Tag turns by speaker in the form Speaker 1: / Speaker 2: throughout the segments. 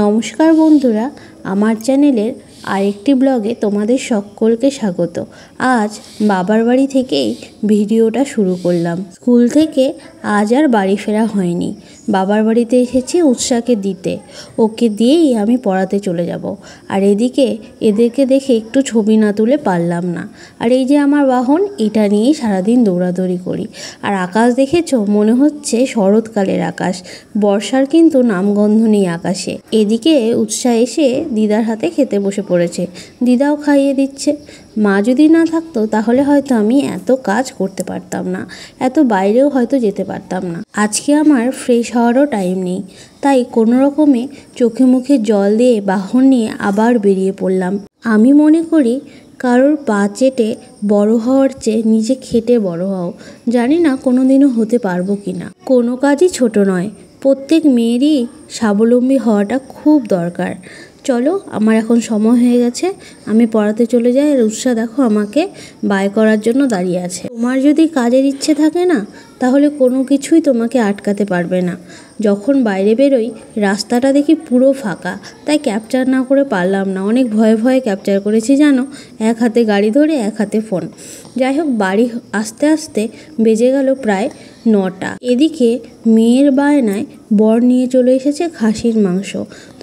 Speaker 1: নমস্কার বন্ধুরা, আমার চ্যানেলের আরেকটি ব্লগে তোমাদের সকলকে স্বাগত। আজ বাবার বাড়ি থেকেই ভিডিওটা শুরু করলাম। স্কুল থেকে আজ আর বাড়ি ফেরা হয়নি। বাবার বাড়িতে এসেছি উৎসাকে দিতে, ওকে দিয়েই আমি পড়াতে চলে যাব। আর এদিকে এদেরকে দেখে একটু ছবি না তুলে পারলাম না। আর এই যে আমার বাহন, এটা নিয়েই সারাদিন দৌড়াদৌড়ি করি। আর আকাশ দেখেছো, মনে হচ্ছে শরৎকালের আকাশ, বর্ষার কিন্তু নামগন্ধ নেই আকাশে। এদিকে উৎসাহ এসে দিদার হাতে খেতে বসে পড়েছে, দিদাও খাইয়ে দিচ্ছে। মা যদি না থাকতো তাহলে হয়তো আমি এত কাজ করতে পারতাম না, এত বাইরেও হয়তো যেতে পারতাম না। আজকে আমার ফ্রেশ হওয়ারও টাইম নেই, তাই কোনো রকমে চোখে মুখে জল দিয়ে বাহন নিয়ে আবার বেরিয়ে পড়লাম। আমি মনে করি কারোর পা চেটে বড় হওয়ার চেয়ে নিজে খেটে বড় হও। জানি না কোনোদিনও হতে পারবো কি না। কোনো কাজই ছোট নয়, প্রত্যেক মেয়েরই স্বাবলম্বী হওয়াটা খুব দরকার। চলো, আমার এখন সময় হয়ে গেছে, আমি পড়াতে চলে যাই। আর উৎসাহ দেখো আমাকে বাই করার জন্য দাঁড়িয়ে আছে। তোমার যদি কাজের ইচ্ছে থাকে না, তাহলে কোনো কিছুই তোমাকে আটকাতে পারবে না। যখন বাইরে বেরোই রাস্তাটা দেখি পুরো ফাঁকা, তাই ক্যাপচার না করে পারলাম না। অনেক ভয়ে ভয়ে ক্যাপচার করেছি জানো, এক হাতে গাড়ি ধরে এক হাতে ফোন। যাই হোক, বাড়ি আস্তে আস্তে বেজে গেল প্রায় 9টা। এদিকে মেয়ের বায়নায় বর নিয়ে চলে এসেছে খাসির মাংস।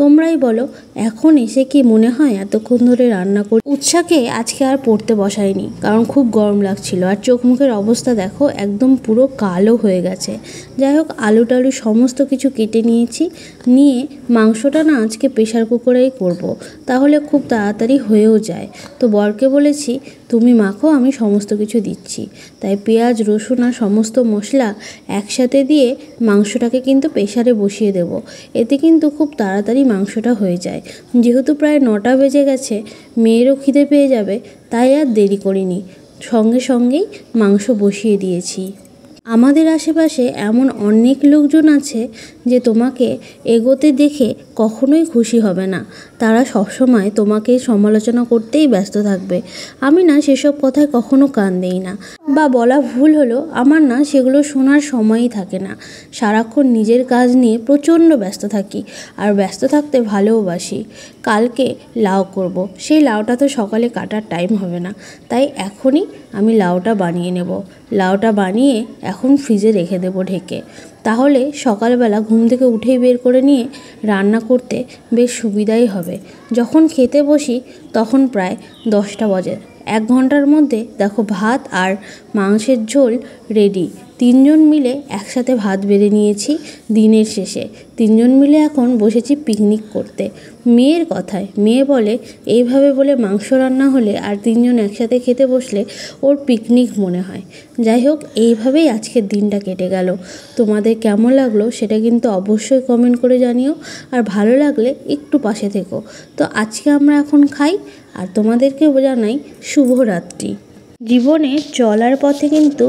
Speaker 1: তোমরাই বলো, এখন এসে কি মনে হয় এতক্ষণ ধরে রান্না করি। উৎসাকে আজকে আর পড়তে বসায়নি, কারণ খুব গরম লাগছিল। আর চোখ মুখের অবস্থা দেখো, একদম পুরো কালো হয়ে গেছে। যাই হোক, আলু টালু সমস্ত কিছু কেটে নিয়েছি, নিয়ে মাংসটা না আজকে প্রেশার কুকারেই করব, তাহলে খুব তাড়াতাড়ি হয়েও যায়। তো বরকে বলেছি তুমি মাখো, আমি সমস্ত কিছু দিচ্ছি। তাই পেঁয়াজ রসুন আর সমস্ত মশলা একসাথে দিয়ে মাংসটাকে কিন্তু প্রেশারে বসিয়ে দেব। এতে কিন্তু খুব তাড়াতাড়ি মাংসটা হয়ে যায়। যেহেতু প্রায় 9টা বেজে গেছে, মেয়েরও খিদে পেয়ে যাবে, তাই আর দেরি করিনি, সঙ্গে সঙ্গেই মাংস বসিয়ে দিয়েছি। আমাদের আশেপাশে এমন অনেক লোকজন আছে যে তোমাকে এগোতে দেখে কখনোই খুশি হবে না। তারা সবসময় তোমাকে সমালোচনা করতেই ব্যস্ত থাকবে। আমি না সেসব কথায় কখনো কান দেই না, বা বলা ভুল হলো, আমার না সেগুলো শোনার সময়ই থাকে না। সারাক্ষণ নিজের কাজ নিয়ে প্রচণ্ড ব্যস্ত থাকি, আর ব্যস্ত থাকতে ভালোবাসি। কালকে লাউ করব, সেই লাউটা তো সকালে কাটার টাইম হবে না, তাই এখনই আমি লাউটা বানিয়ে নেব। লাউটা বানিয়ে এখন ফ্রিজে রেখে দেবো ঢেকে, তাহলে সকালবেলা ঘুম থেকে উঠেই বের করে নিয়ে রান্না করতে বেশ সুবিধাই হবে। যখন খেতে বসি তখন প্রায় 10টা বাজে। 1 ঘন্টার মধ্যে দেখো ভাত আর মাংসের ঝোল রেডি। 3জন মিলে একসাথে ভাত বেড়ে নিয়েছি দিনের শেষে। 3জন মিলে এখন বসেছি পিকনিক করতে। মেয়ের কথায়, মেয়ে বলে এইভাবে বলে মাংস রান্না হলে আর 3জন একসাথে খেতে বসলে ওর পিকনিক মনে হয়। যাই হোক, এইভাবেই আজকের দিনটা কেটে গেল। তোমাদের কেমন লাগলো সেটা কিন্তু অবশ্যই কমেন্ট করে জানিও, আর ভালো লাগলে একটু পাশে থেকো। তো আজকে আমরা এখন খাই, আর তোমাদেরকে জানাই শুভরাত্রি। জীবনে চলার পথে কিন্তু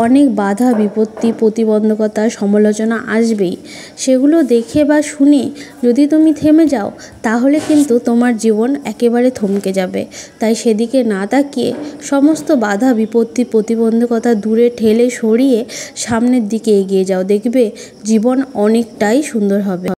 Speaker 1: অনেক বাধা বিপত্তি, প্রতিবন্ধকতা, সমালোচনা আসবেই। সেগুলো দেখে বা শুনে যদি তুমি থেমে যাও, তাহলে কিন্তু তোমার জীবন একেবারে থমকে যাবে। তাই সেদিকে না তাকিয়ে সমস্ত বাধা বিপত্তি, প্রতিবন্ধকতা দূরে ঠেলে সরিয়ে সামনের দিকে এগিয়ে যাও, দেখবে জীবন অনেকটাই সুন্দর হবে।